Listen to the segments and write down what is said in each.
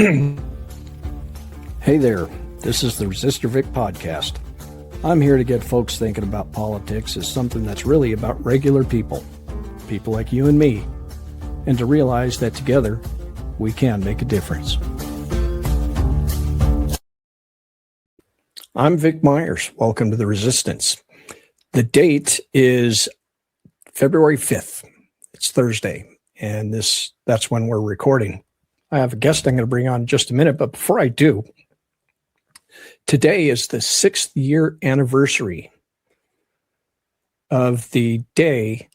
Hey there, this is the Resistor Vic Podcast. I'm here to get folks thinking about politics as something that's really about regular people like you and me, and to realize that together we can make a difference. I'm Vic Myers. Welcome to the Resistance. The date is February 5th. It's Thursday, and that's when we're recording. I have a guest I'm going to bring on in just a minute, but before I do, today is the 6th year anniversary of the day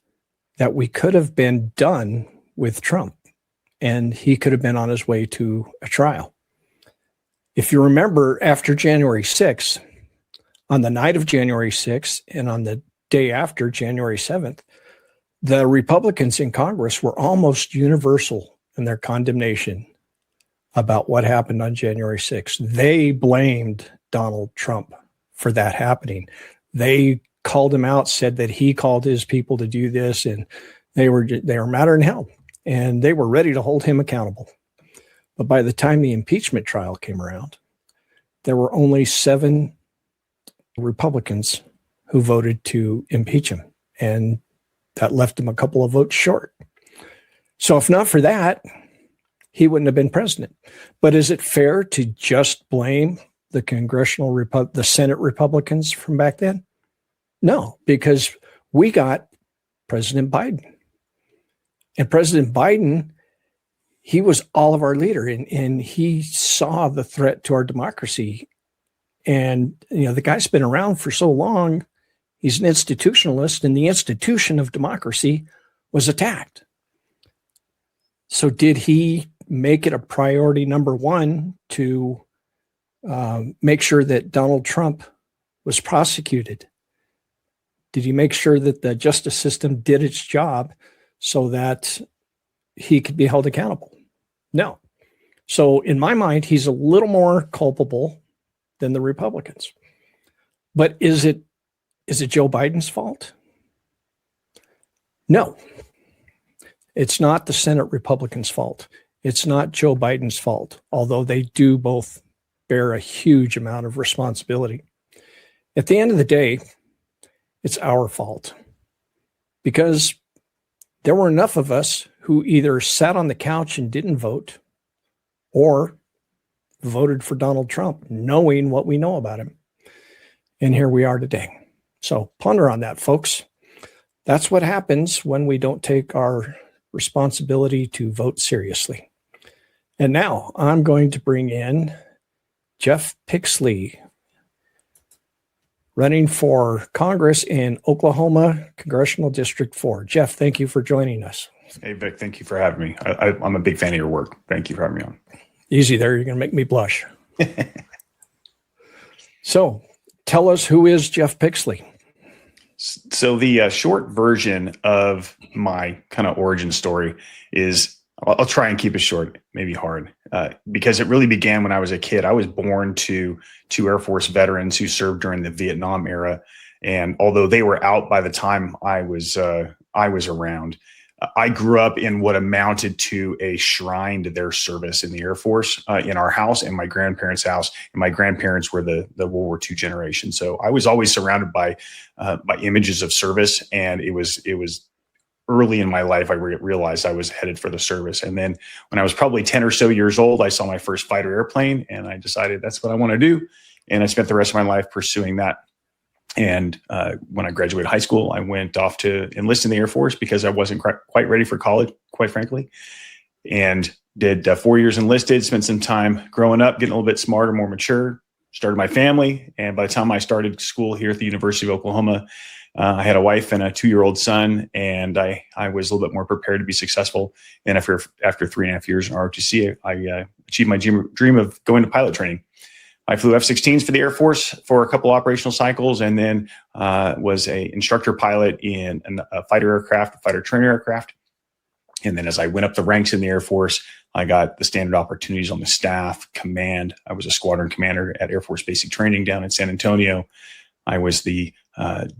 that we could have been done with Trump, and he could have been on his way to a trial. If you remember, after January 6th, on the night of January 6th and on the day after, January 7th, the Republicans in Congress were almost universal in their condemnation about what happened on January 6th. They blamed Donald Trump for that happening. They called him out, said that he called his people to do this, and they were madder than hell, and they were ready to hold him accountable. But by the time the impeachment trial came around, there were only 7 Republicans who voted to impeach him, and that left him a couple of votes short. So if not for that, he wouldn't have been president. But is it fair to just blame the Senate Republicans from back then? No, because we got President Biden. And President Biden, he was all of our leader, and he saw the threat to our democracy. And, the guy's been around for so long, he's an institutionalist, and the institution of democracy was attacked. So did he make it a priority number one to make sure that Donald Trump was prosecuted? Did he make sure that the justice system did its job so that he could be held accountable? No. So in my mind, he's a little more culpable than the Republicans. But is it Joe Biden's fault? No. It's not the Senate Republicans' fault. It's not Joe Biden's fault, although they do both bear a huge amount of responsibility. At the end of the day, it's our fault, because there were enough of us who either sat on the couch and didn't vote or voted for Donald Trump, knowing what we know about him. And here we are today. So ponder on that, folks. That's what happens when we don't take our responsibility to vote seriously. And now I'm going to bring in Jeff Pixley, running for Congress in Oklahoma Congressional District 4. Jeff, thank you for joining us. Hey, Vic, thank you for having me. I'm a big fan of your work. Thank you for having me on. Easy there. You're going to make me blush. So tell us, who is Jeff Pixley? So the short version of my kind of origin story is, I'll try and keep it short, maybe hard, because it really began when I was a kid. I was born to 2 Air Force veterans who served during the Vietnam era. And although they were out by the time I was around, I grew up in what amounted to a shrine to their service in the Air Force, in our house and my grandparents' house. And my grandparents were the World War II generation. So I was always surrounded by images of service. And it was early in my life, I realized I was headed for the service. And then when I was probably 10 or so years old, I saw my first fighter airplane, and I decided that's what I want to do. And I spent the rest of my life pursuing that. And when I graduated high school, I went off to enlist in the Air Force because I wasn't quite ready for college, quite frankly, and did 4 years enlisted, spent some time growing up, getting a little bit smarter, more mature, started my family. And by the time I started school here at the University of Oklahoma, I had a wife and a 2-year-old son, and I was a little bit more prepared to be successful. And after 3.5 years in ROTC, I achieved my dream of going to pilot training. I flew F-16s for the Air Force for a couple operational cycles, and then was an instructor pilot in a fighter aircraft, a fighter trainer aircraft. And then as I went up the ranks in the Air Force, I got the standard opportunities on the staff, command. I was a squadron commander at Air Force Basic Training down in San Antonio. I was the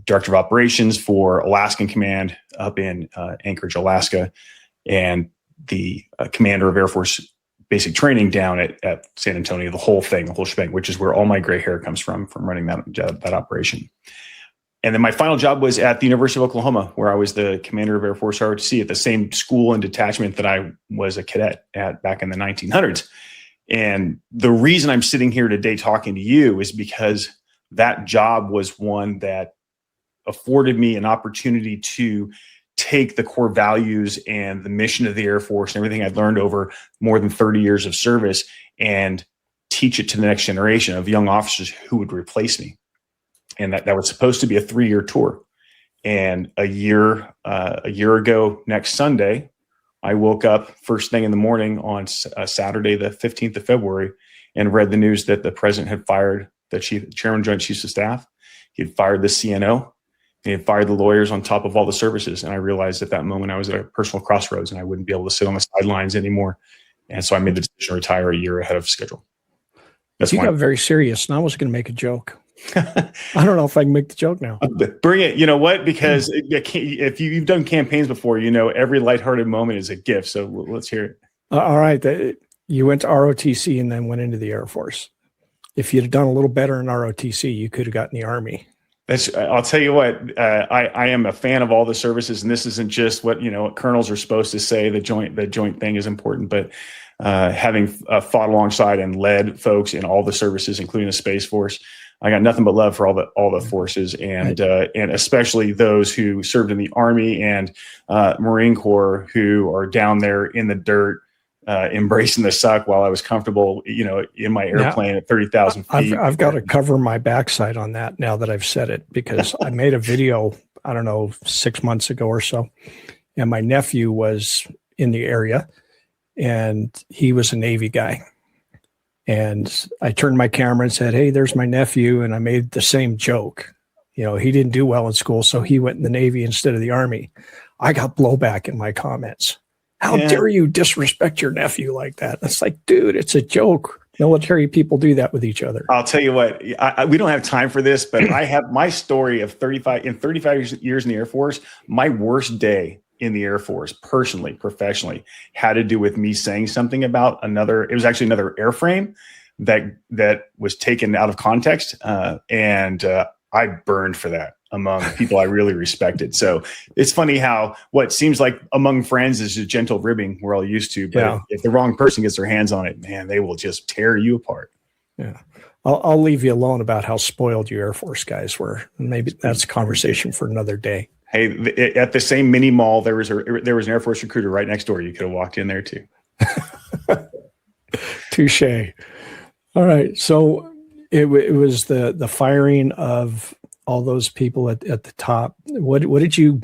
director of operations for Alaskan Command up in Anchorage, Alaska, and the commander of Air Force basic training down at San Antonio, the whole shebang, which is where all my gray hair comes from running that operation. And then my final job was at the University of Oklahoma, where I was the commander of Air Force ROTC at the same school and detachment that I was a cadet at back in the 1900s. And the reason I'm sitting here today talking to you is because that job was one that afforded me an opportunity to take the core values and the mission of the Air Force and everything I'd learned over more than 30 years of service and teach it to the next generation of young officers who would replace me. And that was supposed to be a 3-year tour. And a year ago next Sunday, I woke up first thing in the morning on Saturday, the 15th of February, and read the news that the president had fired the chairman of Joint Chiefs of Staff. He had fired the CNO. He had fired the lawyers on top of all the services. And I realized at that moment I was at a personal crossroads and I wouldn't be able to sit on the sidelines anymore. And so I made the decision to retire a year ahead of schedule. That's you got very serious, and I was going to make a joke. I don't know if I can make the joke now. Bring it. You know what? Because if you've done campaigns before, every lighthearted moment is a gift. So let's hear it. All right. You went to ROTC and then went into the Air Force. If you'd have done a little better in ROTC, you could have gotten the Army. I'll tell you what, I am a fan of all the services, and this isn't just what colonels are supposed to say. The joint thing is important, but having fought alongside and led folks in all the services, including the Space Force, I got nothing but love for all the forces, and especially those who served in the Army and Marine Corps who are down there in the dirt, embracing the suck while I was comfortable, in my airplane at 30,000 feet. I've got to cover my backside on that now that I've said it, because I made a video, I don't know, 6 months ago or so, and my nephew was in the area, and he was a Navy guy. And I turned my camera and said, "Hey, there's my nephew." And I made the same joke. He didn't do well in school, so he went in the Navy instead of the Army. I got blowback in my comments. How dare you disrespect your nephew like that? It's like, dude, it's a joke. Military people do that with each other. I'll tell you what, we don't have time for this, but I have my story of 35 years in the Air Force. My worst day in the Air Force, personally, professionally, had to do with me saying something about it was actually another airframe that was taken out of context. And I burned for that among people I really respected. So it's funny how what seems like among friends is a gentle ribbing we're all used to, but if the wrong person gets their hands on it, man, they will just tear you apart. Yeah. I'll leave you alone about how spoiled you Air Force guys were. Maybe that's a conversation for another day. Hey, at the same mini mall, there was an Air Force recruiter right next door. You could have walked in there too. Touche. All right. So it was the firing of all those people at the top. What did you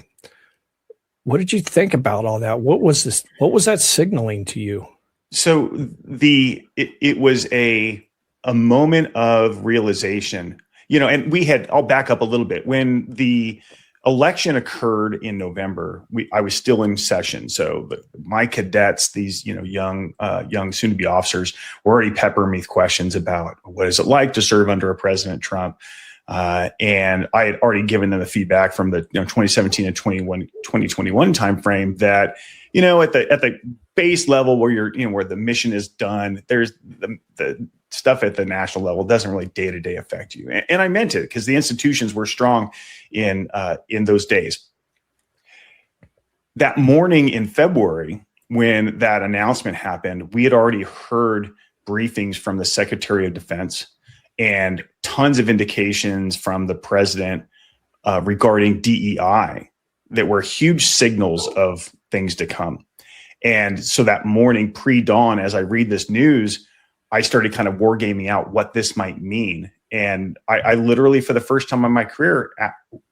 think about all that? What was this? What was that signaling to you? So it was a moment of realization, and I'll back up a little bit. When the election occurred in November, I was still in session. So my cadets, these, young soon-to-be officers, were already peppering me with questions about what is it like to serve under a President Trump. And I had already given them the feedback from the 2017 and 2021 timeframe that, at the base level where where the mission is done, there's the stuff at the national level doesn't really day-to-day affect you. And I meant it because the institutions were strong in those days. That morning in February, when that announcement happened, we had already heard briefings from the Secretary of Defense and tons of indications from the president regarding DEI that were huge signals of things to come. And so that morning pre-dawn, as I read this news, I started kind of wargaming out what this might mean. And I literally, for the first time in my career,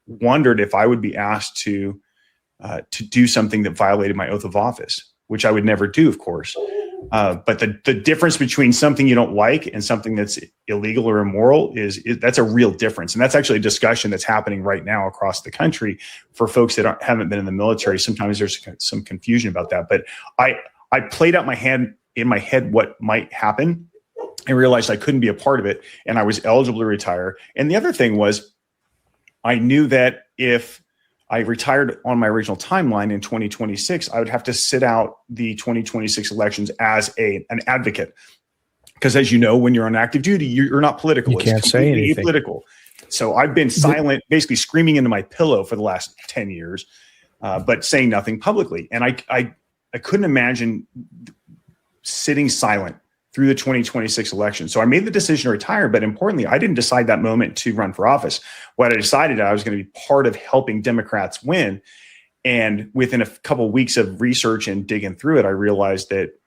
wondered if I would be asked to do something that violated my oath of office, which I would never do, of course. But the difference between something you don't like and something that's illegal or immoral that's a real difference. And that's actually a discussion that's happening right now across the country for folks that haven't been in the military. Sometimes there's some confusion about that. But I played out in my head what might happen and realized I couldn't be a part of it. And I was eligible to retire. And the other thing was, I knew that if I retired on my original timeline in 2026, I would have to sit out the 2026 elections as an advocate. Because as you know, when you're on active duty, you're not political. You can't say anything. Apolitical. So I've been silent, basically screaming into my pillow for the last 10 years, but saying nothing publicly. And I couldn't imagine sitting silent through the 2026 election. So I made the decision to retire, but importantly, I didn't decide that moment to run for office. What I decided, I was going to be part of helping Democrats win. And within a couple of weeks of research and digging through it, I realized that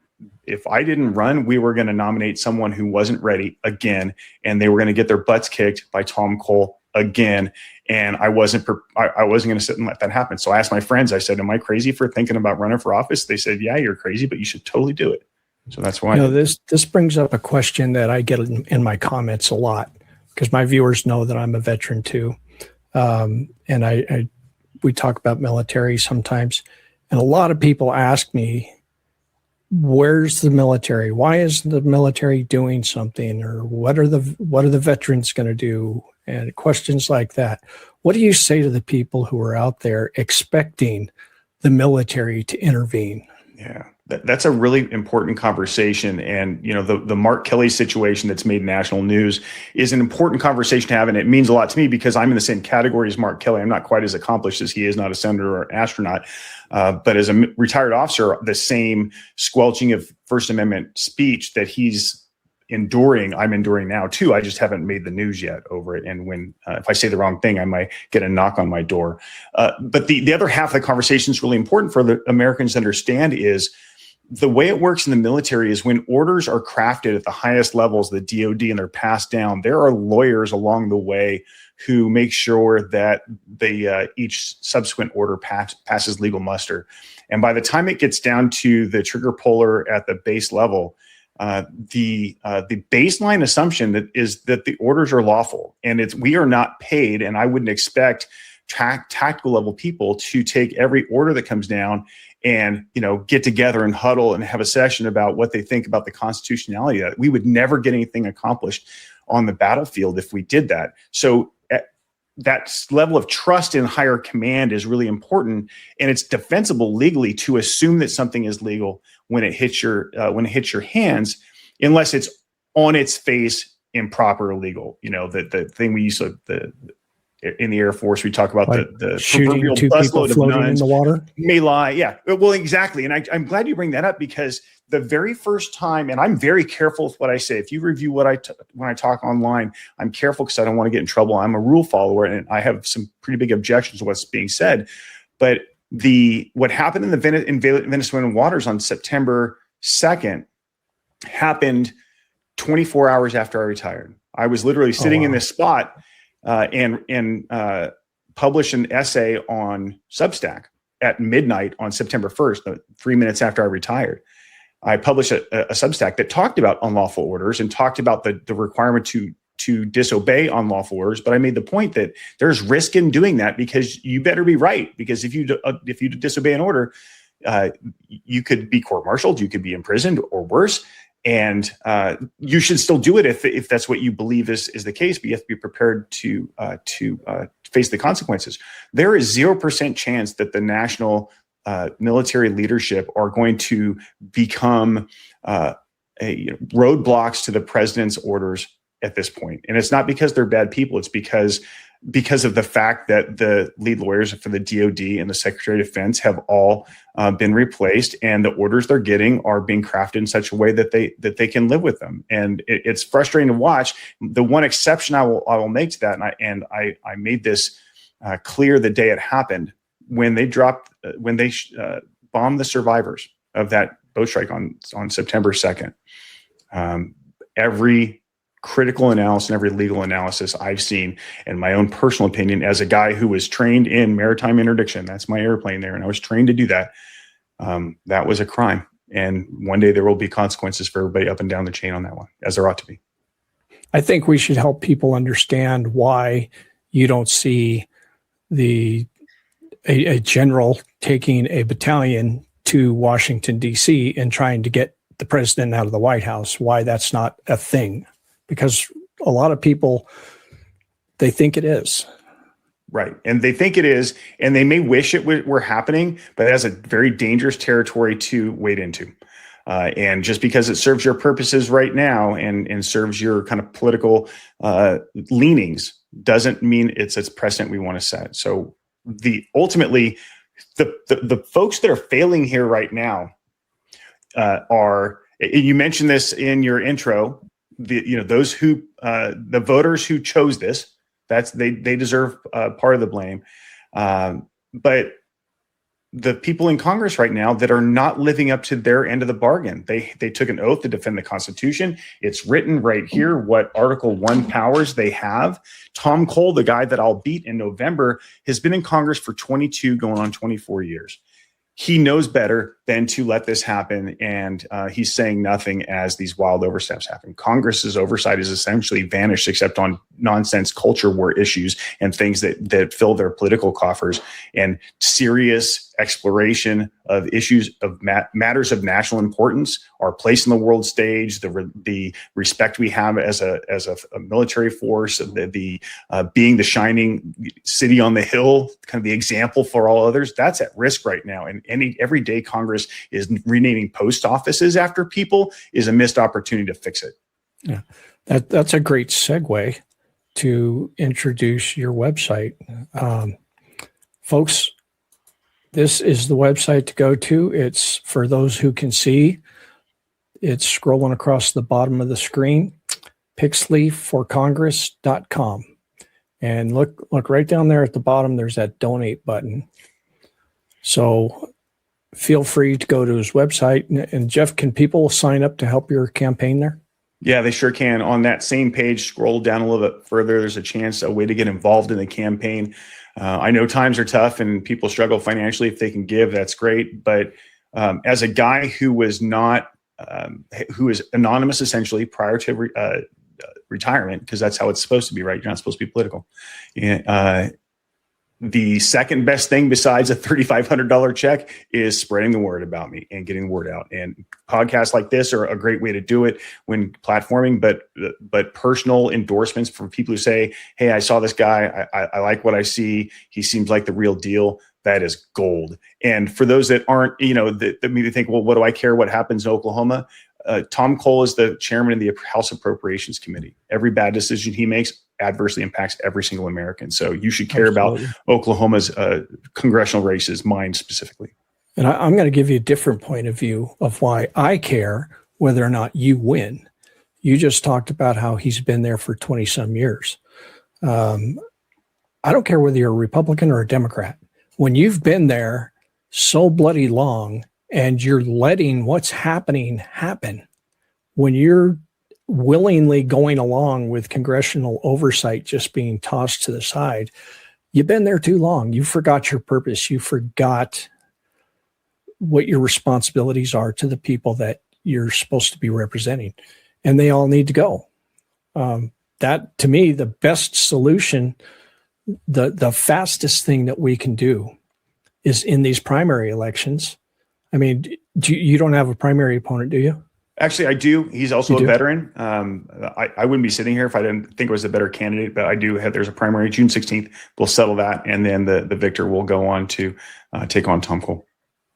if I didn't run, we were going to nominate someone who wasn't ready again, and they were going to get their butts kicked by Tom Cole again. And I wasn't going to sit and let that happen. So I asked my friends, I said, am I crazy for thinking about running for office? They said, yeah, you're crazy, but you should totally do it. So that's why. This brings up a question that I get in my comments a lot, because my viewers know that I'm a veteran too. And we talk about military sometimes. And a lot of people ask me, where's the military? Why is the military doing something? Or what are the veterans going to do? And questions like that. What do you say to the people who are out there expecting the military to intervene? Yeah, that's a really important conversation. And, the Mark Kelly situation that's made national news is an important conversation to have. And it means a lot to me because I'm in the same category as Mark Kelly. I'm not quite as accomplished as he is, not a senator or an astronaut. But as a retired officer, the same squelching of First Amendment speech that he's enduring, I'm enduring now too. I just haven't made the news yet over it. And when, if I say the wrong thing, I might get a knock on my door. But the other half of the conversation is really important for the Americans to understand is the way it works in the military is when orders are crafted at the highest levels, the DOD, and they're passed down, there are lawyers along the way who make sure that each subsequent order passes legal muster. And by the time it gets down to the trigger puller at the base level, the baseline assumption that is that the orders are lawful, and we are not paid. And I wouldn't expect tactical level people to take every order that comes down and get together and huddle and have a session about what they think about the constitutionality of that. We would never get anything accomplished on the battlefield if we did that. So that level of trust in higher command is really important, and it's defensible legally to assume that something is legal when it hits your hands, unless it's on its face improper or illegal. The thing we used to in the Air Force, we talk about the shooting two people floating in the water. May lie, yeah. Well, exactly, and I'm glad you bring that up because the very first time, and I'm very careful with what I say. If you review when I talk online, I'm careful because I don't want to get in trouble. I'm a rule follower, and I have some pretty big objections to what's being said. But what happened in Venezuelan waters on September 2nd happened 24 hours after I retired. I was literally sitting in this spot and published an essay on Substack at midnight on September 1st, 3 minutes after I retired. I published a Substack that talked about unlawful orders and talked about the requirement to disobey unlawful orders. But I made the point that there's risk in doing that because you better be right. Because if you disobey an order, you could be court-martialed, you could be imprisoned, or worse. And you should still do it if that's what you believe is the case. But you have to be prepared to face the consequences. There is 0% chance that the national military leadership are going to become roadblocks to the president's orders at this point. And it's not because they're bad people. It's because of the fact that the lead lawyers for the DOD and the Secretary of Defense have all been replaced, and the orders they're getting are being crafted in such a way that they can live with them. And it's frustrating to watch. The one exception I will make to that, and I made this clear the day it happened, when they bombed the survivors of that boat strike on September 2nd. Every critical analysis and every legal analysis I've seen, and my own personal opinion as a guy who was trained in maritime interdiction, that's my airplane there, and I was trained to do that. That was a crime. And one day there will be consequences for everybody up and down the chain on that one, as there ought to be. I think we should help people understand why you don't see a general taking a battalion to Washington, D.C. and trying to get the president out of the White House, why that's not a thing. Because a lot of people, they think it is. Right. And they think it is, and they may wish it were happening, but that's a very dangerous territory to wade into. And just because it serves your purposes right now and serves your kind of political leanings doesn't mean it's a precedent we want to set. So ultimately, the folks that are failing here right now are, you mentioned this in your intro, those who the voters who chose this. They deserve part of the blame, but the people in Congress right now that are not living up to their end of the bargain. They took an oath to defend the Constitution. It's written right here what Article 1 powers they have. Tom Cole, the guy that I'll beat in November, has been in Congress for 22 going on 24 years. He knows better than to let this happen, and he's saying nothing as these wild oversteps happen. Congress's oversight is essentially vanished, except on nonsense culture war issues and things that fill their political coffers, and serious exploration of issues of matters of national importance, our place in the world stage, the respect we have as a military force, the being the shining city on the hill, kind of the example for all others. That's at risk right now, and every day Congress is renaming post offices after people is a missed opportunity to fix it. Yeah, that's a great segue to introduce your website. Folks, this is the website to go to. It's for those who can see. It's scrolling across the bottom of the screen, pixleyforcongress.com. And look right down there at the bottom, there's that donate button. So feel free to go to his website. And Jeff, can people sign up to help your campaign there? Yeah, they sure can. On that same page, scroll down a little bit further. There's a way to get involved in the campaign. I know times are tough and people struggle financially. If they can give, that's great. But as a guy who was who is anonymous essentially prior to retirement, because that's how it's supposed to be, right? You're not supposed to be political. The second best thing besides a $3,500 check is spreading the word about me and getting the word out. And podcasts like this are a great way to do it when platforming, but personal endorsements from people who say, hey, I saw this guy. I like what I see. He seems like the real deal. That is gold. And for those that aren't, that maybe think, well, what do I care what happens in Oklahoma? Tom Cole is the chairman of the House Appropriations Committee. Every bad decision he makes adversely impacts every single American. So you should care about Oklahoma's congressional races, mine specifically. And I'm going to give you a different point of view of why I care whether or not you win. You just talked about how he's been there for 20 some years. I don't care whether you're a Republican or a Democrat. When you've been there so bloody long and you're letting what's happening happen, when you're willingly going along with congressional oversight just being tossed to the side, you've been there too long. You forgot your purpose. You forgot what your responsibilities are to the people that you're supposed to be representing, and they all need to go. That, to me, the best solution, the fastest thing that we can do is in these primary elections. I mean, you don't have a primary opponent, do you? Actually, I do. He's also a veteran. I wouldn't be sitting here if I didn't think it was a better candidate, but I do have, there's a primary June 16th. We'll settle that. And then the victor will go on to take on Tom Cole.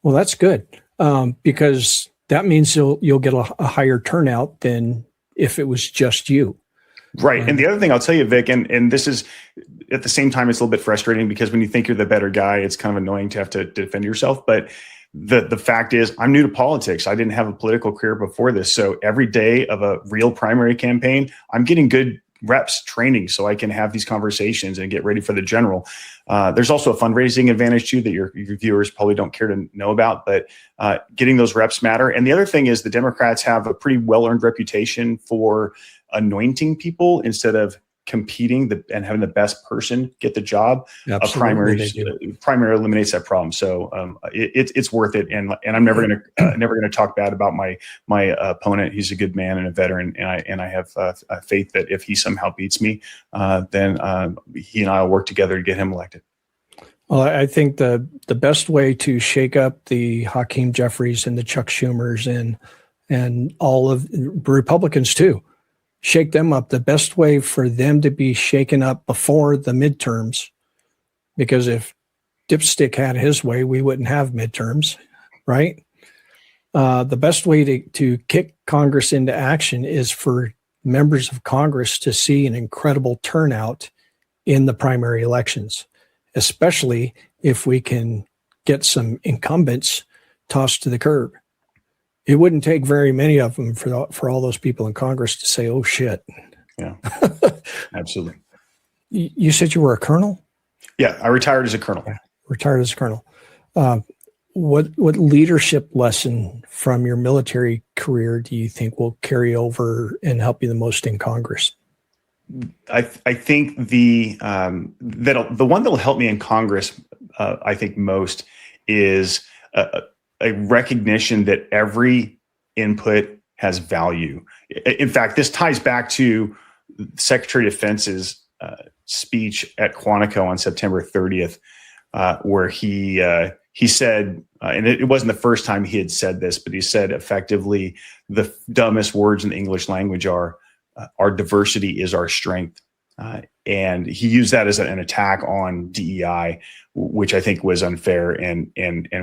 Well, that's good. Because that means you'll get a higher turnout than if it was just you. Right. And the other thing I'll tell you, Vic, and this is at the same time, it's a little bit frustrating because when you think you're the better guy, it's kind of annoying to have to defend yourself. But the fact is, I'm new to politics. I didn't have a political career before this. So every day of a real primary campaign, I'm getting good reps training so I can have these conversations and get ready for the general. There's also a fundraising advantage too that your viewers probably don't care to know about, but getting those reps matter. And the other thing is the Democrats have a pretty well-earned reputation for anointing people instead of competing and having the best person get the job. A primary eliminates that problem. So it's worth it. And I'm never gonna talk bad about my opponent. He's a good man and a veteran, and I have faith that if he somehow beats me, then he and I will work together to get him elected. Well, I think the best way to shake up the Hakeem Jeffries and the Chuck Schumers and all of Republicans too, shake them up. The best way for them to be shaken up before the midterms because if Dipstick had his way, we wouldn't have midterms, right? The best way to kick Congress into action is for members of Congress to see an incredible turnout in the primary elections, especially if we can get some incumbents tossed to the curb. It wouldn't take very many of them for all those people in Congress to say, oh, shit. Yeah, absolutely. You said you were a colonel? Yeah, I retired as a colonel. Yeah, retired as a colonel. What leadership lesson from your military career do you think will carry over and help you the most in Congress? I think the one that'll help me in Congress, I think most, is a recognition that every input has value. In fact, this ties back to Secretary of Defense's speech at Quantico on September 30th, where he said, and it wasn't the first time he had said this, but he said effectively, the dumbest words in the English language are, our diversity is our strength. And he used that as an attack on DEI, which I think was unfair and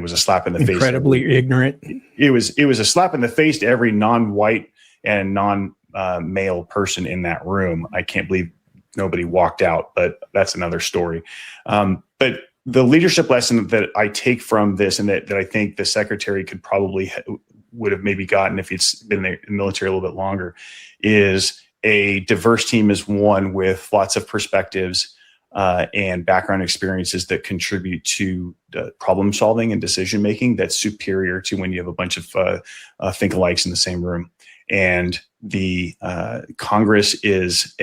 was a slap in the face. Incredibly ignorant. It was a slap in the face to every non-white and non-male person in that room. I can't believe nobody walked out, but that's another story. But the leadership lesson that I take from this, and that I think the secretary would have maybe gotten if he'd been in the military a little bit longer, is a diverse team is one with lots of perspectives and background experiences that contribute to problem solving and decision making that's superior to when you have a bunch of think-alikes in the same room. And the Congress is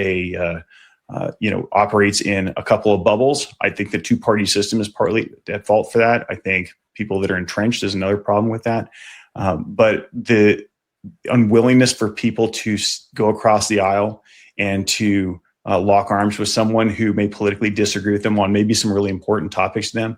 operates in a couple of bubbles. I think the two-party system is partly at fault for that. I think people that are entrenched is another problem with that. But the unwillingness for people to go across the aisle and to lock arms with someone who may politically disagree with them on maybe some really important topics to them,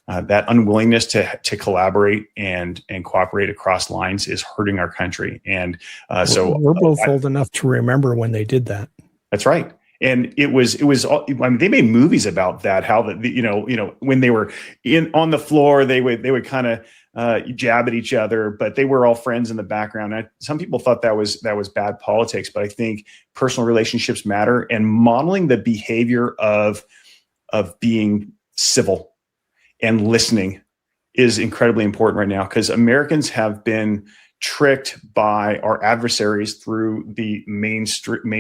that unwillingness to collaborate and cooperate across lines is hurting our country. And so we're both old enough to remember when they did that. That's right. And it was, I mean, they made movies about that, how when they were on the floor, they would kind of jab at each other, but they were all friends in the background. Some people thought that was bad politics, but I think personal relationships matter, and modeling the behavior of being civil and listening is incredibly important right now, because Americans have been tricked by our adversaries through the main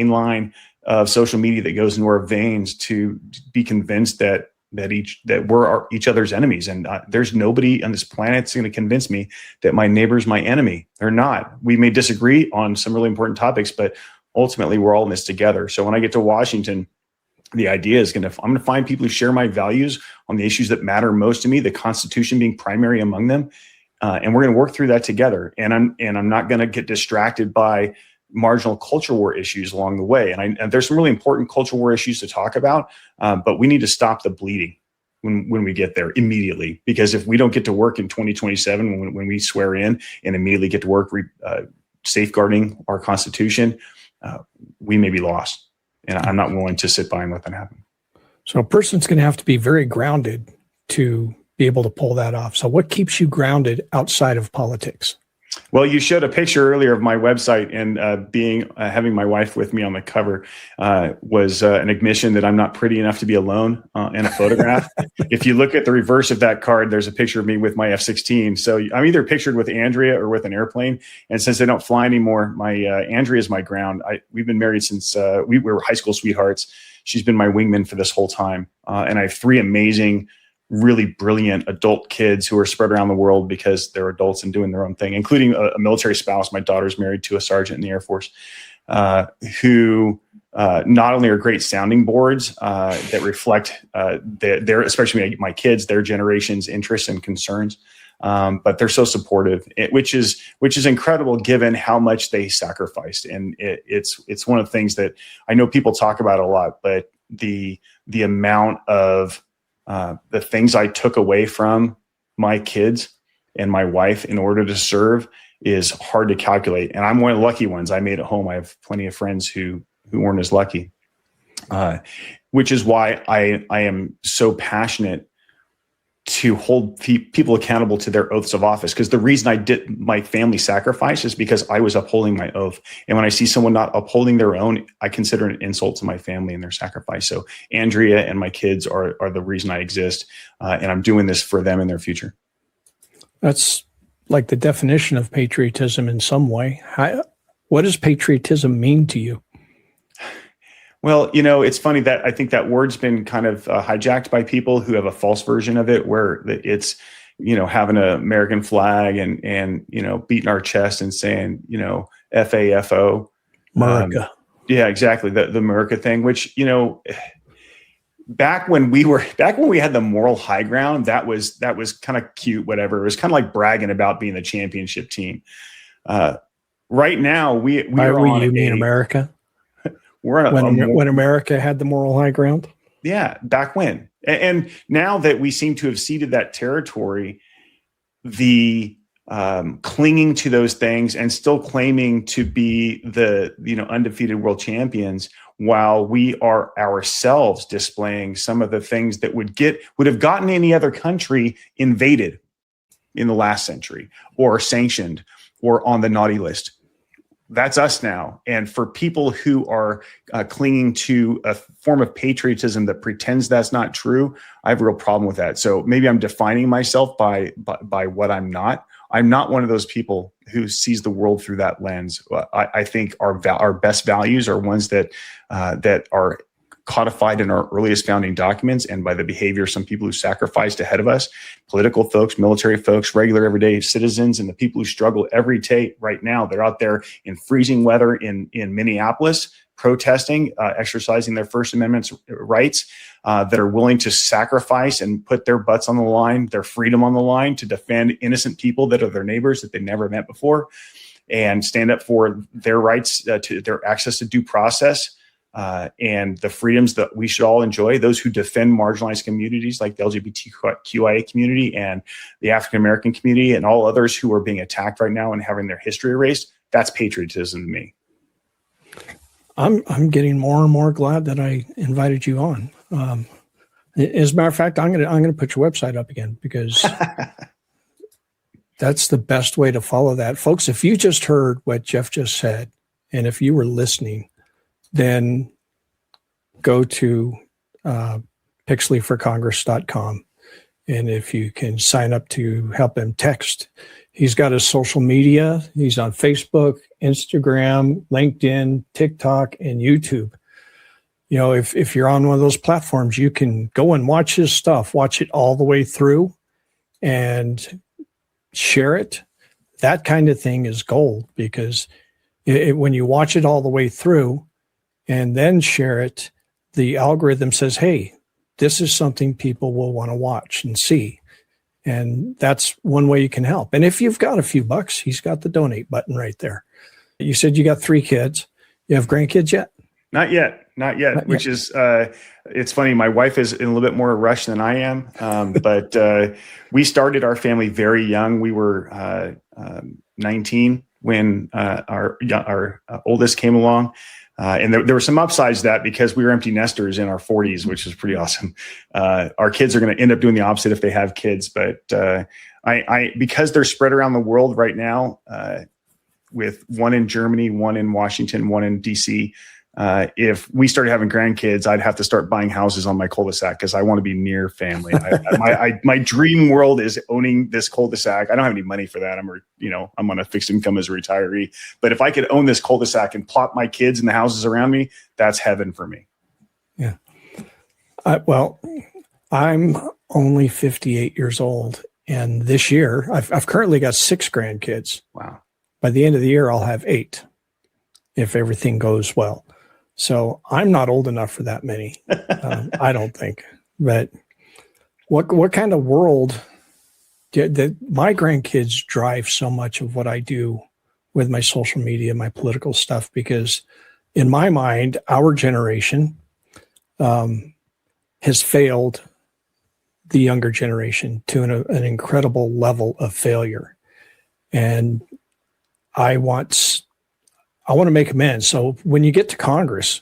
line of social media that goes into our veins to be convinced that we're each other's enemies. And there's nobody on this planet that's going to convince me that my neighbor's my enemy. They're not. We may disagree on some really important topics, but ultimately we're all in this together. So when I get to Washington, the idea is I'm going to find people who share my values on the issues that matter most to me, the Constitution being primary among them. And we're going to work through that together. And I'm not going to get distracted by marginal culture war issues along the way. And there's some really important culture war issues to talk about, but we need to stop the bleeding when we get there immediately. Because if we don't get to work in 2027, when we swear in and immediately get to work safeguarding our Constitution, we may be lost. And I'm not willing to sit by and let that happen. So a person's going to have to be very grounded to be able to pull that off. So what keeps you grounded outside of politics? Well, you showed a picture earlier of my website, and having my wife with me on the cover was an admission that I'm not pretty enough to be alone in a photograph. If you look at the reverse of that card, there's a picture of me with my F-16. So I'm either pictured with Andrea or with an airplane. And since they don't fly anymore, my Andrea is my ground. We've been married since we were high school sweethearts. She's been my wingman for this whole time. And I have three amazing, really brilliant adult kids who are spread around the world because they're adults and doing their own thing, including a military spouse. My daughter's married to a sergeant in the Air Force, who not only are great sounding boards that reflect their, especially my kids, their generation's interests and concerns, but they're so supportive, which is incredible given how much they sacrificed. And it's one of the things that I know people talk about a lot, but the amount of the things I took away from my kids and my wife in order to serve is hard to calculate. And I'm one of the lucky ones. I made it home. I have plenty of friends who weren't as lucky. which is why I am so passionate to hold people accountable to their oaths of office. Because the reason I did my family sacrifice is because I was upholding my oath. And when I see someone not upholding their own, I consider it an insult to my family and their sacrifice. So Andrea and my kids are the reason I exist. And I'm doing this for them and their future. That's like the definition of patriotism in some way. What does patriotism mean to you? Well, it's funny that I think that word's been kind of hijacked by people who have a false version of it, where it's, having an American flag and beating our chest and saying, FAFO. America. Yeah, exactly. The America thing, which, back when we had the moral high ground, that was kind of cute, whatever. It was kind of like bragging about being the championship team. Right now, we are on you mean America? We're on when America had the moral high ground? Yeah, back when. And now that we seem to have ceded that territory, the clinging to those things and still claiming to be the undefeated world champions, while we are ourselves displaying some of the things that would have gotten any other country invaded in the last century, or sanctioned, or on the naughty list. That's us now. And for people who are clinging to a form of patriotism that pretends that's not true, I have a real problem with that. So maybe I'm defining myself by what I'm not. I'm not one of those people who sees the world through that lens. I think our best values are ones that are codified in our earliest founding documents, and by the behavior of some people who sacrificed ahead of us, political folks, military folks, regular everyday citizens, and the people who struggle every day right now. They're out there in freezing weather in Minneapolis, protesting, exercising their First Amendment rights, that are willing to sacrifice and put their butts on the line, their freedom on the line, to defend innocent people that are their neighbors that they never met before, and stand up for their rights, to their access to due process. And the freedoms that we should all enjoy. Those who defend marginalized communities like the LGBTQIA community and the African-American community and all others who are being attacked right now and having their history erased, that's patriotism to me. I'm getting more and more glad that I invited you on. As a matter of fact, I'm gonna put your website up again, because that's the best way to follow that. Folks, if you just heard what Jeff just said, and if you were listening, then go to pixleyforcongress.com. And if you can sign up to help him text, he's got his social media. He's on Facebook, Instagram, LinkedIn, TikTok, and YouTube. If you're on one of those platforms, you can go and watch his stuff, watch it all the way through and share it. That kind of thing is gold, because when you watch it all the way through, and then share it, the algorithm says, hey, this is something people will want to watch and see. And that's one way you can help. And if you've got a few bucks, he's got the donate button right there. You said you got 3 kids. You have grandkids yet? Not yet. Which is, it's funny. My wife is in a little bit more rush than I am. But we started our family very young. We were 19 when our oldest came along. And there were some upsides to that, because we were empty nesters in our 40s, which is pretty awesome. Our kids are going to end up doing the opposite if they have kids. But because they're spread around the world right now, with one in Germany, one in Washington, one in DC, if we started having grandkids, I'd have to start buying houses on my cul-de-sac, because I want to be near family. My dream world is owning this cul-de-sac. I don't have any money for that. I'm on a fixed income as a retiree. But if I could own this cul-de-sac and plop my kids in the houses around me, that's heaven for me. Yeah. Well, I'm only 58 years old, and this year I've currently got 6 grandkids. Wow. By the end of the year, I'll have 8 if everything goes well. So I'm not old enough for that many, I don't think. But what kind of world that my grandkids drive so much of what I do with my social media, my political stuff, because in my mind, our generation has failed the younger generation to an incredible level of failure. And I want to make amends. So when you get to Congress,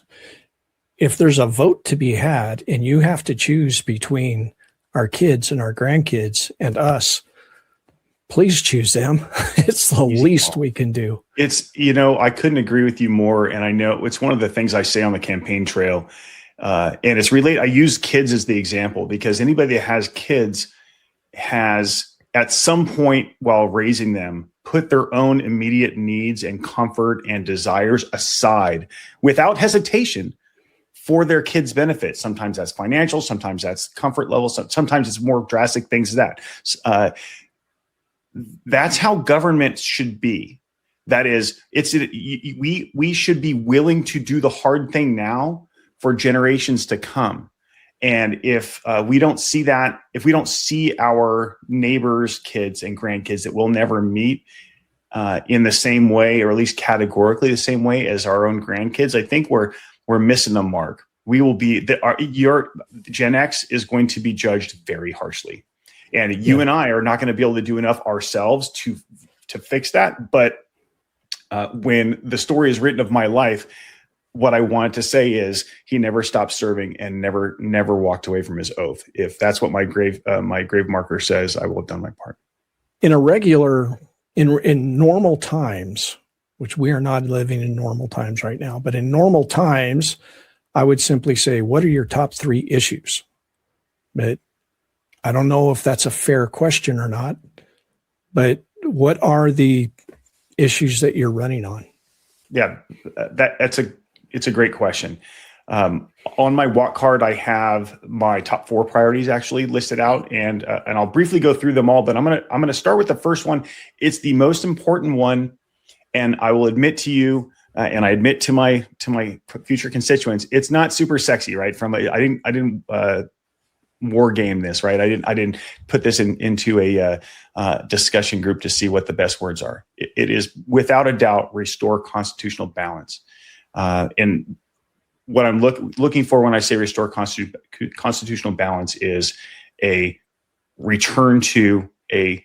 if there's a vote to be had and you have to choose between our kids and our grandkids and us, please choose them. It's the least we can do. It's, I couldn't agree with you more. And I know it's one of the things I say on the campaign trail. And it's related. I use kids as the example because anybody that has kids has at some point while raising them put their own immediate needs and comfort and desires aside without hesitation for their kids' benefit. Sometimes that's financial, sometimes that's comfort level, sometimes it's more drastic things than that. That's how government should be. That is, we should be willing to do the hard thing now for generations to come. And if we don't see that, if we don't see our neighbors' kids and grandkids that we'll never meet in the same way, or at least categorically the same way as our own grandkids, I think we're missing the mark. We will be your Gen X is going to be judged very harshly, and you and I are not going to be able to do enough ourselves to fix that. But when the story is written of my life, what I wanted to say is he never stopped serving and never walked away from his oath. If that's what my grave marker says, I will have done my part. In normal times, which we are not living in normal times right now, but in normal times, I would simply say, what are your top 3 issues? But I don't know if that's a fair question or not, but what are the issues that you're running on? Yeah, it's a great question. On my walk card, I have my top 4 priorities actually listed out, and I'll briefly go through them all. But I'm gonna start with the first one. It's the most important one, and I will admit to you, and I admit to my future constituents, it's not super sexy, right? I didn't war game this, right? I didn't put this into a discussion group to see what the best words are. It is without a doubt restore constitutional balance. And what I'm looking for when I say restore constitutional balance is a return to a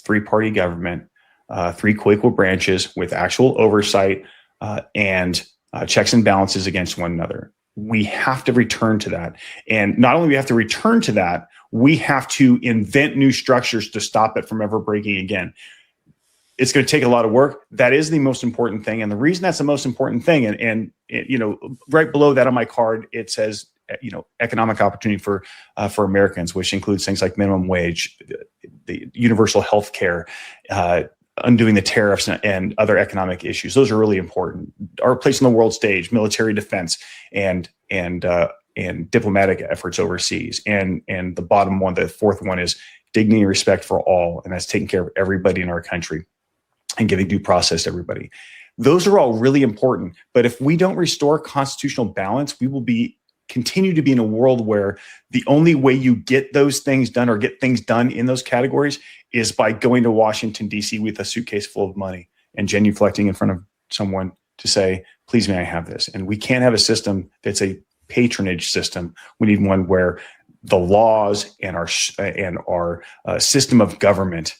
3-party government, 3 co-equal branches with actual oversight and checks and balances against one another. We have to return to that. And not only we have to return to that, we have to invent new structures to stop it from ever breaking again. It's going to take a lot of work. That is the most important thing. And the reason that's the most important thing, and right below that on my card, it says, economic opportunity for Americans, which includes things like minimum wage, the universal health care, undoing the tariffs and other economic issues. Those are really important. Our place on the world stage, military defense, and diplomatic efforts overseas. And the bottom one, the 4th one, is dignity and respect for all. And that's taking care of everybody in our country and giving due process to everybody. Those are all really important. But if we don't restore constitutional balance, we will continue to be in a world where the only way you get those things done or get things done in those categories is by going to Washington, D.C. with a suitcase full of money and genuflecting in front of someone to say, please, may I have this? And we can't have a system that's a patronage system. We need one where the laws and our system of government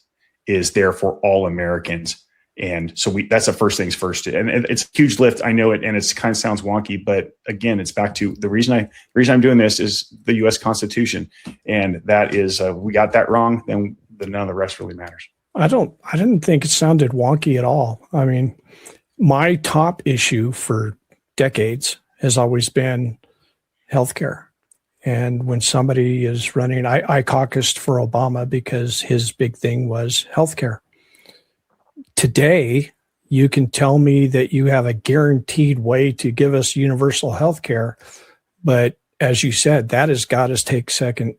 is there for all Americans. And so that's the first things first. And it's a huge lift. I know it, and it kind of sounds wonky, but again, it's back to the reason I'm doing this is the U.S. Constitution, and that is we got that wrong, then none of the rest really matters. I didn't think it sounded wonky at all. I mean, my top issue for decades has always been healthcare. And when somebody is running, I caucused for Obama because his big thing was healthcare. Today, you can tell me that you have a guaranteed way to give us universal health care. But as you said, that has got to take second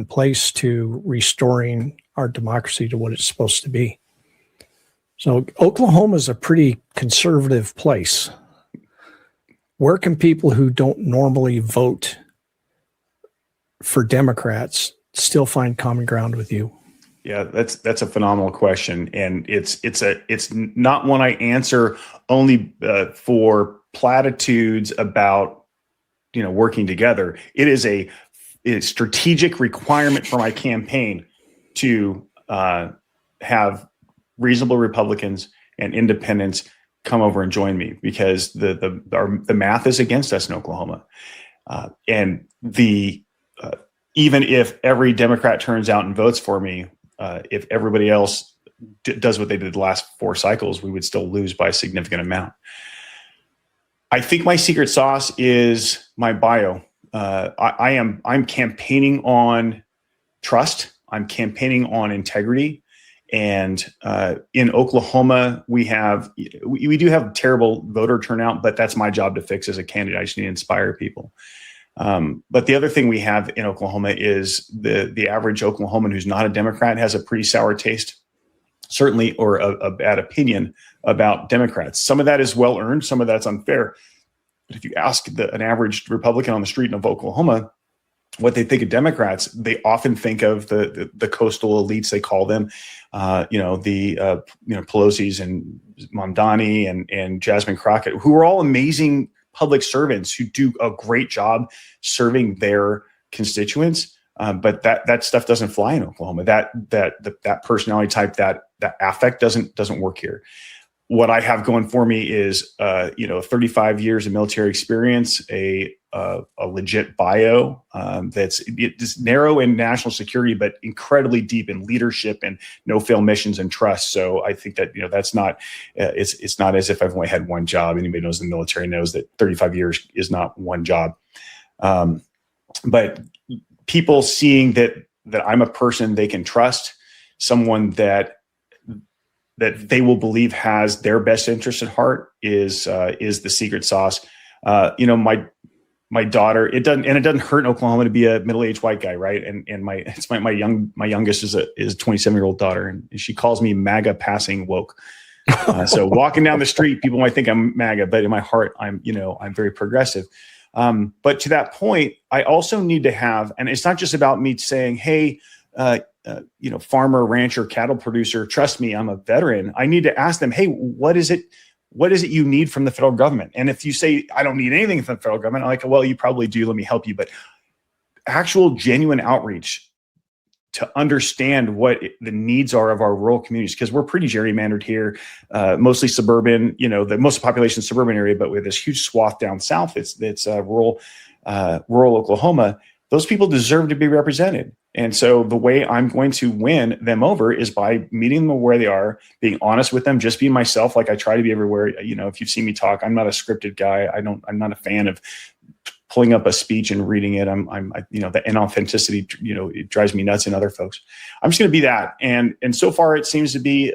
place to restoring our democracy to what it's supposed to be. So Oklahoma is a pretty conservative place. Where can people who don't normally vote for Democrats still find common ground with you? Yeah, that's a phenomenal question, and it's not one I answer only for platitudes about working together. It is a strategic requirement for my campaign to have reasonable Republicans and independents come over and join me, because the math is against us in Oklahoma. And even if every Democrat turns out and votes for me, if everybody else does what they did the last 4 cycles, we would still lose by a significant amount. I think my secret sauce is my bio. I'm campaigning on trust. I'm campaigning on integrity. And in Oklahoma, we do have terrible voter turnout, but that's my job to fix as a candidate. I just need to inspire people. But the other thing we have in Oklahoma is the average Oklahoman who's not a Democrat has a pretty sour taste, certainly, or a bad opinion about Democrats. Some of that is well earned, some of that's unfair. But if you ask an average Republican on the street of Oklahoma what they think of Democrats, they often think of the coastal elites, they call them, Pelosi's and Mamdani and Jasmine Crockett, who are all amazing public servants who do a great job serving their constituents. But that stuff doesn't fly in Oklahoma. That personality type, that affect doesn't work here. What I have going for me is 35 years of military experience, a legit bio it's narrow in national security, but incredibly deep in leadership and no-fail missions and trust. So I think that that's not it's not as if I've only had one job. Anybody knows the military knows that 35 years is not one job. But people seeing that I'm a person they can trust, someone that they will believe has their best interest at heart is the secret sauce. My daughter, it doesn't hurt in Oklahoma to be a middle-aged white guy, right? And my youngest is a 27-year-old daughter, and she calls me MAGA passing woke. So walking down the street, people might think I'm MAGA, but in my heart, I'm very progressive. But to that point, I also need to have, and it's not just about me saying, hey, farmer, rancher, cattle producer, trust me, I'm a veteran. I need to ask them, hey, what is it you need from the federal government? And if you say, I don't need anything from the federal government, I'm like, well, you probably do. Let me help you. But actual genuine outreach to understand what the needs are of our rural communities, because we're pretty gerrymandered here, mostly suburban, the most population suburban area, but with this huge swath down south, it's rural Oklahoma. Those people deserve to be represented. And so the way I'm going to win them over is by meeting them where they are, being honest with them, just being myself. Like I try to be everywhere. If you've seen me talk, I'm not a scripted guy. I'm not a fan of pulling up a speech and reading it. The inauthenticity, it drives me nuts in other folks. I'm just going to be that. And so far it seems to be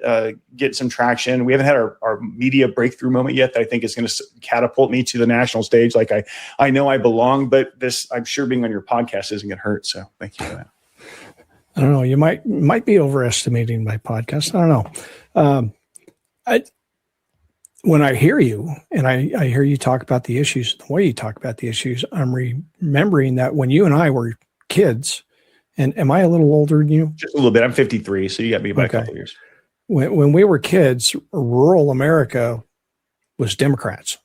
get some traction. We haven't had our media breakthrough moment yet that I think is going to catapult me to the national stage. Like I know I belong, but I'm sure being on your podcast isn't going to hurt. So thank you for that. I don't know. You might be overestimating my podcast. I don't know. When I hear you and I hear you talk about the issues, the way you talk about the issues, I'm remembering that when you and I were kids, and am I a little older than you? Just a little bit. I'm 53, so you got me by a couple of years. When we were kids, rural America was Democrats.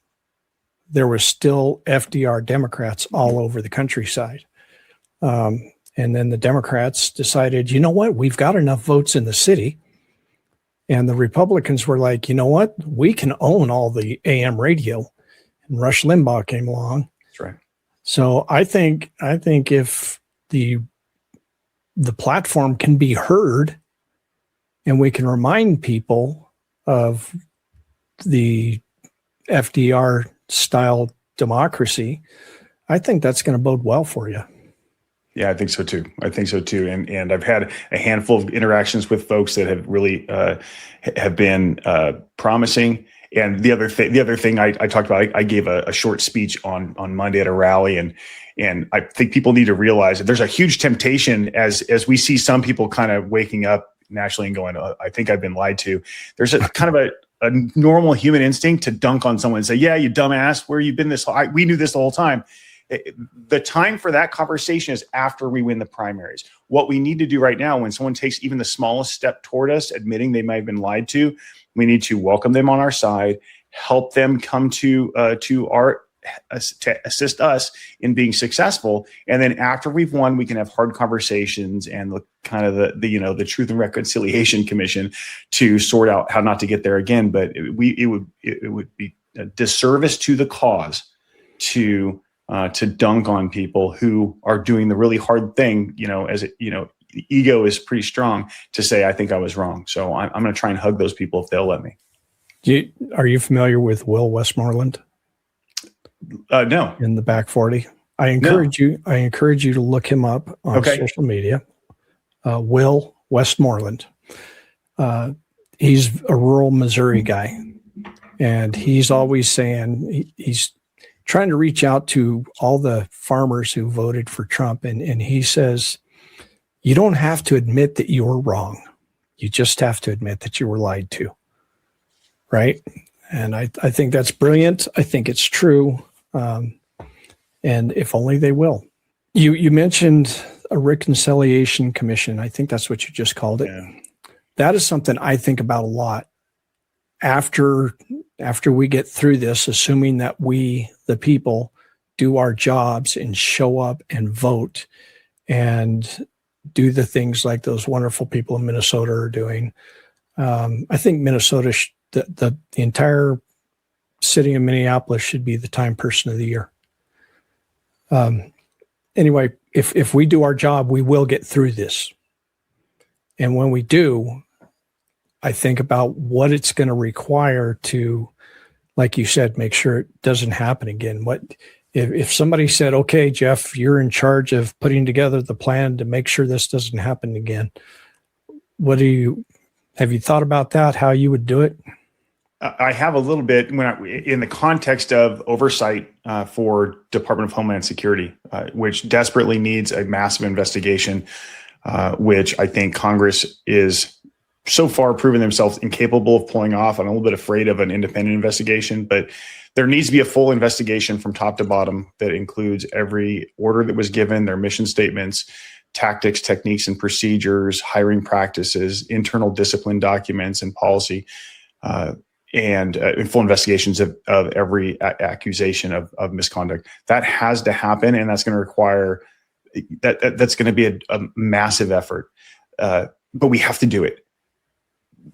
There was still FDR Democrats all over the countryside. And then the Democrats decided, you know what, we've got enough votes in the city. And the Republicans were like, you know what, we can own all the AM radio. And Rush Limbaugh came along. That's right. So I think if the platform can be heard and we can remind people of the FDR style democracy, I think that's going to bode well for you. Yeah, I think so too. And I've had a handful of interactions with folks that have really have been promising. And the other thing I talked about, I gave a short speech on Monday at a rally, and I think people need to realize that there's a huge temptation as we see some people kind of waking up nationally and going, I think I've been lied to. There's a kind of a normal human instinct to dunk on someone and say, yeah, you dumbass, where you've been we knew this the whole time. The time for that conversation is after we win the primaries. What we need to do right now, when someone takes even the smallest step toward us, admitting they might have been lied to, we need to welcome them on our side, help them come to assist us in being successful. And then after we've won, we can have hard conversations and the Truth and Reconciliation Commission to sort out how not to get there again. But it would be a disservice to the cause to dunk on people who are doing the really hard thing. Ego is pretty strong to say, I think I was wrong. So I'm going to try and hug those people if they'll let me. Are you familiar with Will Westmoreland? No. In the back 40. I encourage you to look him up on social media. Will Westmoreland. He's a rural Missouri guy, and he's always saying he's trying to reach out to all the farmers who voted for Trump. And he says, you don't have to admit that you were wrong. You just have to admit that you were lied to. Right. And I think that's brilliant. I think it's true. And if only they will. You mentioned a reconciliation commission. I think that's what you just called it. Yeah. That is something I think about a lot after we get through this, assuming that we, the people, do our jobs and show up and vote and do the things like those wonderful people in Minnesota are doing. I think Minnesota, the entire city of Minneapolis should be the Time Person of the Year. Anyway, if we do our job, we will get through this. And when we do, I think about what it's going to require to, like you said, make sure it doesn't happen again. What if somebody said, okay, Jeff, you're in charge of putting together the plan to make sure this doesn't happen again. Have you thought about that, how you would do it? I have a little bit in the context of oversight for Department of Homeland Security, which desperately needs a massive investigation, which I think Congress is so far proven themselves incapable of pulling off. I'm a little bit afraid of an independent investigation, but there needs to be a full investigation from top to bottom that includes every order that was given, their mission statements, tactics, techniques, and procedures, hiring practices, internal discipline documents and policy, and full investigations of every accusation of misconduct. That has to happen, and that's going to require that's going to be a massive effort. But we have to do it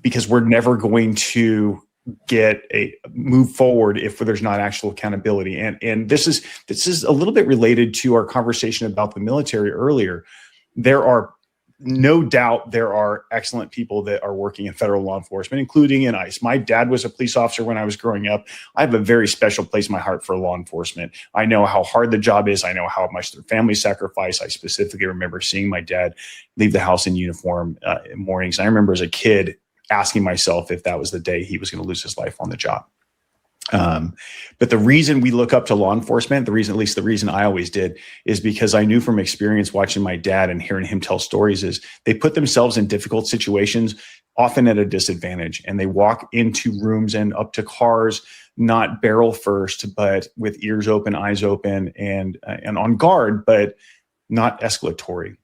because we're never going to get a move forward if there's not actual accountability. And this is a little bit related to our conversation about the military earlier. There are no doubt there are excellent people that are working in federal law enforcement, including in ICE. My dad was a police officer when I was growing up. I have a very special place in my heart for law enforcement. I know how hard the job is. I know how much their family sacrifice. I specifically remember seeing my dad leave the house in uniform in mornings. I remember as a kid asking myself if that was the day he was going to lose his life on the job. But the reason we look up to law enforcement, at least the reason I always did, is because I knew from experience watching my dad and hearing him tell stories is they put themselves in difficult situations, often at a disadvantage, and they walk into rooms and up to cars, not barrel first, but with ears open, eyes open, and on guard, but not escalatory.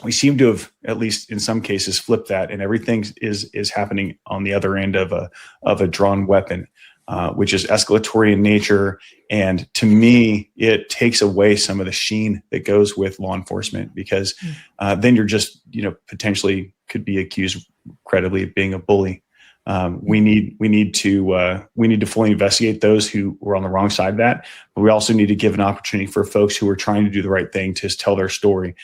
We seem to have, at least in some cases, flipped that, and everything is happening on the other end of a drawn weapon. Which is escalatory in nature. And to me, it takes away some of the sheen that goes with law enforcement because then you're just, potentially could be accused credibly of being a bully. We need to fully investigate those who were on the wrong side of that. But we also need to give an opportunity for folks who are trying to do the right thing to tell their story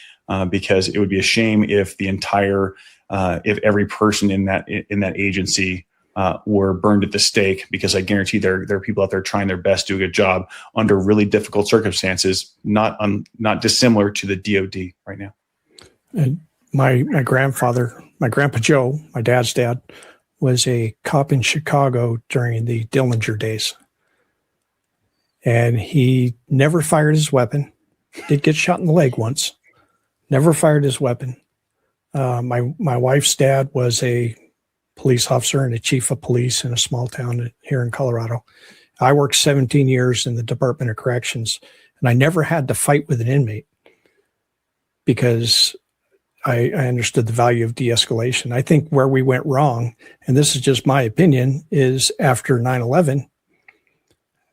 because it would be a shame if if every person in that agency were burned at the stake, because I guarantee there are people out there trying their best to do a good job under really difficult circumstances, not dissimilar to the DOD right now. And my grandpa Joe, my dad's dad, was a cop in Chicago during the Dillinger days. And he never fired his weapon. Did get shot in the leg once. Never fired his weapon. My wife's dad was a police officer and a chief of police in a small town here in Colorado. I worked 17 years in the Department of Corrections, and I never had to fight with an inmate because I understood the value of de-escalation. I think where we went wrong, and this is just my opinion, is after 9/11,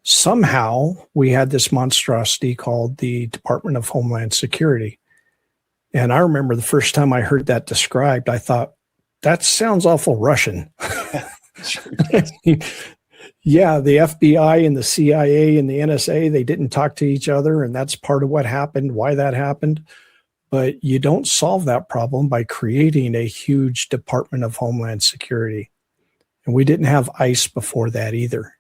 somehow we had this monstrosity called the Department of Homeland Security. And I remember the first time I heard that described, I thought, that sounds awful Russian. Yeah, the FBI and the CIA and the NSA, they didn't talk to each other, and that's part of what happened, why that happened. But you don't solve that problem by creating a huge Department of Homeland Security. And we didn't have ICE before that either.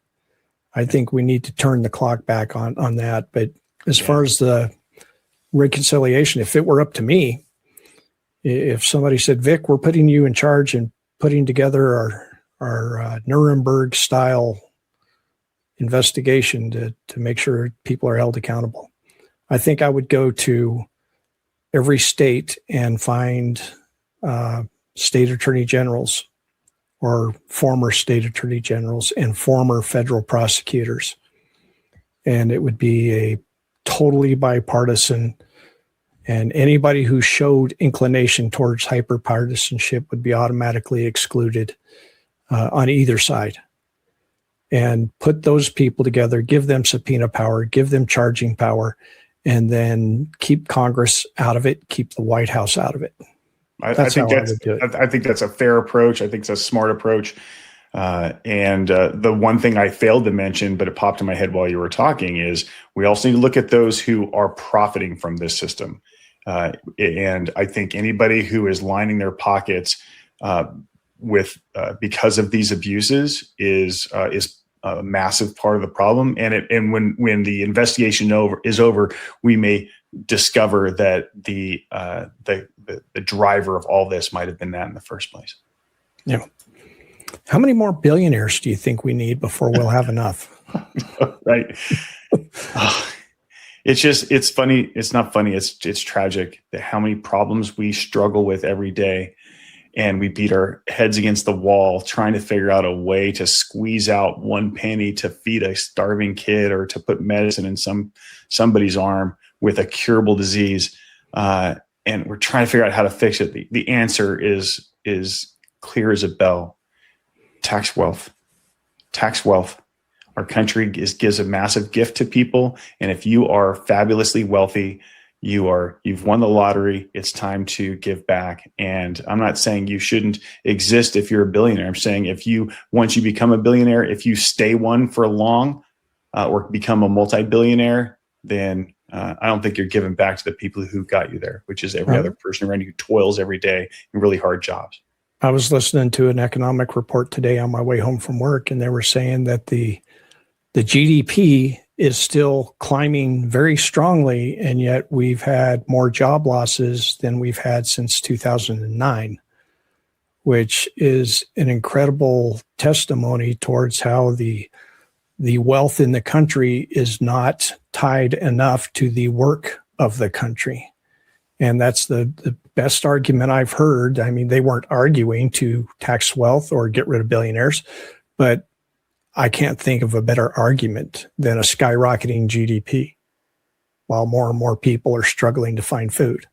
I think we need to turn the clock back on that. But as far as the reconciliation, if it were up to me, if somebody said, Vic, we're putting you in charge and putting together our Nuremberg style investigation to make sure people are held accountable, I think I would go to every state and find state attorney generals or former state attorney generals and former federal prosecutors. And it would be a totally bipartisan, and anybody who showed inclination towards hyperpartisanship would be automatically excluded on either side. And put those people together, give them subpoena power, give them charging power, and then keep Congress out of it, keep the White House out of it. I think that's a fair approach. I think it's a smart approach. And the one thing I failed to mention, but it popped in my head while you were talking, is we also need to look at those who are profiting from this system. And I think anybody who is lining their pockets with because of these abuses is a massive part of the problem. And when the investigation is over, we may discover that the driver of all this might have been that in the first place. Yeah. How many more billionaires do you think we need before we'll have enough? Right. It's funny. It's not funny. It's tragic that how many problems we struggle with every day, and we beat our heads against the wall trying to figure out a way to squeeze out one penny to feed a starving kid or to put medicine in somebody's arm with a curable disease. And we're trying to figure out how to fix it. The answer is clear as a bell. Tax wealth. Our country gives a massive gift to people. And if you are fabulously wealthy, you've won the lottery. It's time to give back. And I'm not saying you shouldn't exist if you're a billionaire. I'm saying once you become a billionaire, if you stay one for long or become a multi-billionaire, then I don't think you're giving back to the people who got you there, which is every other person around you who toils every day in really hard jobs. I was listening to an economic report today on my way home from work, and they were saying that the GDP is still climbing very strongly, and yet we've had more job losses than we've had since 2009, which is an incredible testimony towards how the wealth in the country is not tied enough to the work of the country. And that's the best argument I've heard. I mean, they weren't arguing to tax wealth or get rid of billionaires, but I can't think of a better argument than a skyrocketing GDP while more and more people are struggling to find food.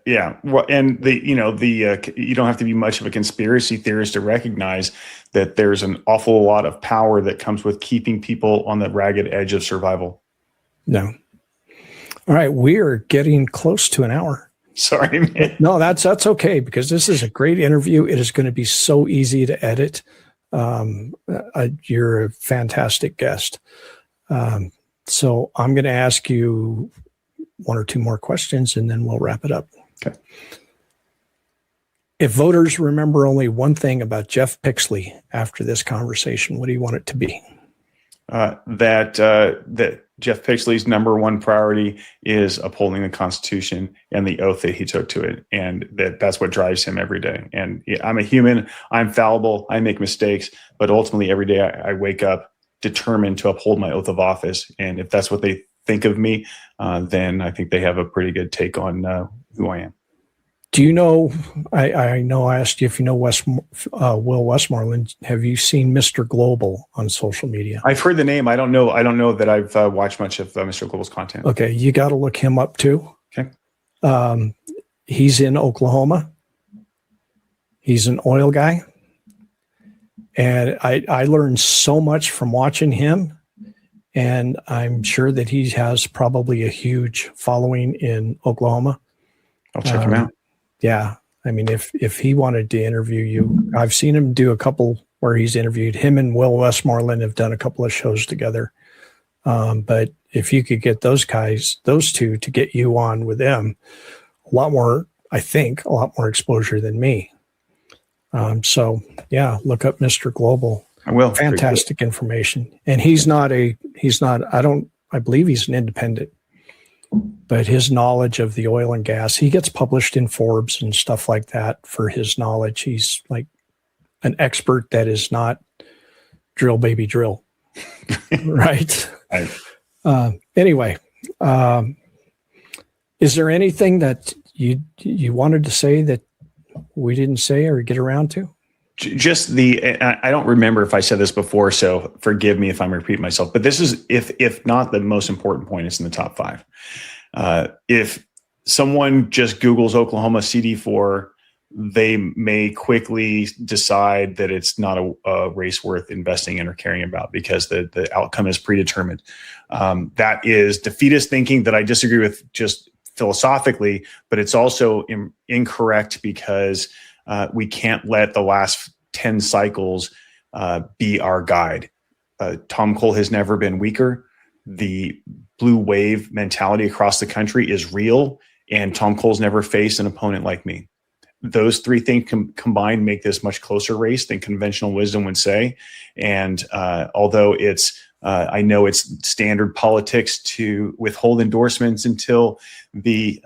Yeah. Well, and you don't have to be much of a conspiracy theorist to recognize that there's an awful lot of power that comes with keeping people on the ragged edge of survival. No. All right. We're getting close to an hour. Sorry, man. No, that's okay, because this is a great interview. It is going to be so easy to edit. You're a fantastic guest. So I'm going to ask you one or two more questions, and then we'll wrap it up. Okay. If voters remember only one thing about Jeff Pixley after this conversation, what do you want it to be? That Jeff Pixley's number one priority is upholding the Constitution and the oath that he took to it, and that's what drives him every day. And I'm a human. I'm fallible. I make mistakes, but ultimately every day I wake up determined to uphold my oath of office. And if that's what they think of me, then I think they have a pretty good take on who I am. Do you know, I know I asked you if you know Will Westmoreland. Have you seen Mr. Global on social media? I've heard the name. I don't know that I've watched much of Mr. Global's content. Okay, you got to look him up too. Okay. He's in Oklahoma. He's an oil guy. And I learned so much from watching him. And I'm sure that he has probably a huge following in Oklahoma. I'll check him out. Yeah. I mean, if he wanted to interview you, I've seen him do a couple where he's interviewed. Him and Will Westmoreland have done a couple of shows together. But if you could get those two to get you on with them, a lot more exposure than me. So yeah, look up Mr. Global. I will. Fantastic information. And I believe he's an independent, but his knowledge of the oil and gas, he gets published in Forbes and stuff like that for his knowledge. He's like an expert that is not drill, baby, drill. Right. Anyway, is there anything that you wanted to say that we didn't say or get around to? Just I don't remember if I said this before, so forgive me if I'm repeating myself, but this is, if not the most important point, it's in the top 5. If someone just Googles Oklahoma CD4, they may quickly decide that it's not a race worth investing in or caring about because the outcome is predetermined. That is defeatist thinking that I disagree with just philosophically, but it's also incorrect because we can't let the last 10 cycles be our guide. Tom Cole has never been weaker. The blue wave mentality across the country is real, and Tom Cole's never faced an opponent like me. Those 3 things combined make this much closer race than conventional wisdom would say. And although I know it's standard politics to withhold endorsements until the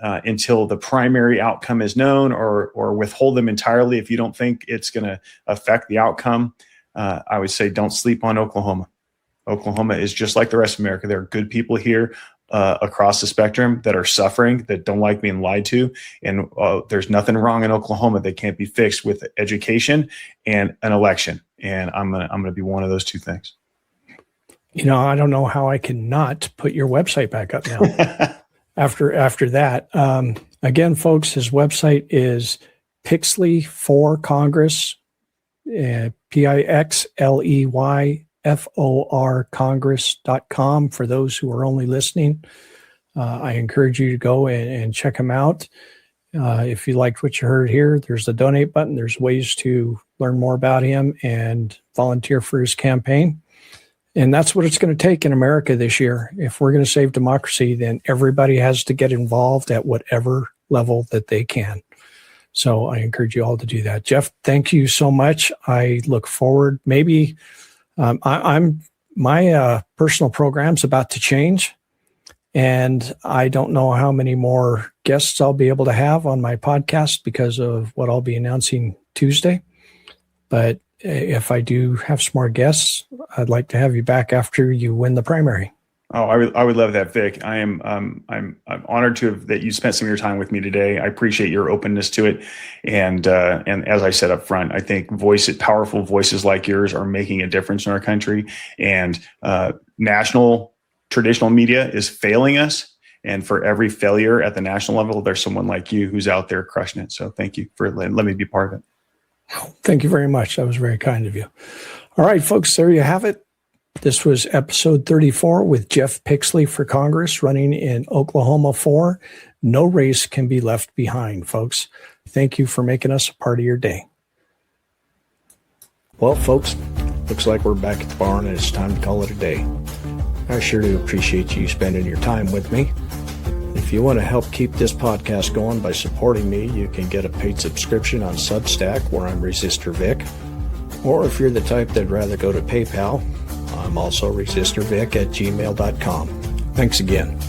primary outcome is known, or withhold them entirely if you don't think it's going to affect the outcome. I would say don't sleep on Oklahoma. Oklahoma is just like the rest of America. There are good people here across the spectrum that are suffering, that don't like being lied to. And there's nothing wrong in Oklahoma that can't be fixed with education and an election. And I'm gonna be one of those 2 things. I don't know how I can not put your website back up now. after that, again, folks, his website is Pixley for Congress, PIXLEYFOR Congress.com. For those who are only listening, I encourage you to go and check him out. If you liked what you heard here, there's a donate button. There's ways to learn more about him and volunteer for his campaign. And that's what it's going to take in America this year. If we're going to save democracy, then everybody has to get involved at whatever level that they can. So I encourage you all to do that. Jeff, thank you so much. I look forward. Maybe my personal program's about to change, and I don't know how many more guests I'll be able to have on my podcast because of what I'll be announcing Tuesday. But if I do have some more guests, I'd like to have you back after you win the primary. Oh, I would love that, Vic. I'm honored that you spent some of your time with me today. I appreciate your openness to it, and as I said up front, I think powerful voices like yours are making a difference in our country. And national traditional media is failing us, and for every failure at the national level, there's someone like you who's out there crushing it. So thank you for letting me be part of it. Thank you very much. That was very kind of you. All right, folks, there you have it. This was episode 34 with Jeff Pixley for Congress, running in Oklahoma 4. No race can be left behind, folks. Thank you for making us a part of your day. Well, folks, looks like we're back at the barn and it's time to call it a day. I sure do appreciate you spending your time with me. If you want to help keep this podcast going by supporting me, you can get a paid subscription on Substack, where I'm Resistor Vic. Or if you're the type that'd rather go to PayPal, I'm also resistorvic@gmail.com. Thanks again.